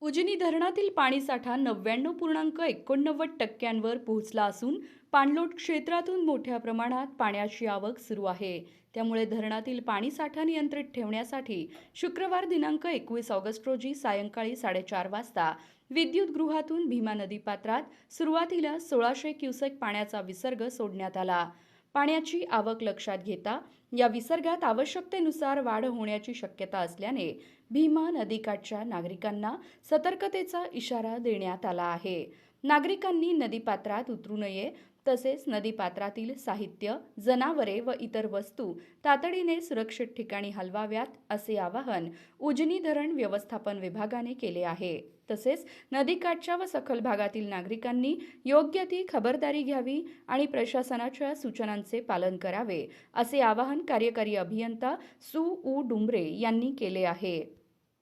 उजनी धरणातील पाणीसाठा 99.89% पोहोचला असून पाणलोट क्षेत्रातून मोठ्या प्रमाणात पाण्याची आवक सुरू आहे। त्यामुळे धरणातील पाणीसाठा नियंत्रित ठेवण्यासाठी शुक्रवार दिनांक 21 ऑगस्ट रोजी सायंकाळी 4:30 वाजता विद्युतगृहातून भीमा नदीपात्रात सुरुवातीला 1600 क्युसेक पाण्याचा विसर्ग सोडण्यात आला। पाण्याची आवक लक्षात घेता या विसर्गात आवश्यकतेनुसार वाढ होण्याची शक्यता असल्याने भीमा नदीकाठच्या नागरिकांना सतर्कतेचा इशारा देण्यात आला आहे। नागरिकांनी नदीपात्रात उतरू नये, तसेच नदीपात्रातील साहित्य, जनावरे व इतर वस्तू तातडीने सुरक्षित ठिकाणी हलवाव्यात, असे आवाहन उजनी धरण व्यवस्थापन विभागाने केले आहे। तसेच नदीकाठच्या व सखल भागातील नागरिकांनी योग्य ती खबरदारी घ्यावी आणि प्रशासनाच्या सूचनांचे पालन करावे, असे आवाहन कार्यकारी अभियंता सु. उ. डुंबरे यांनी केले आहे।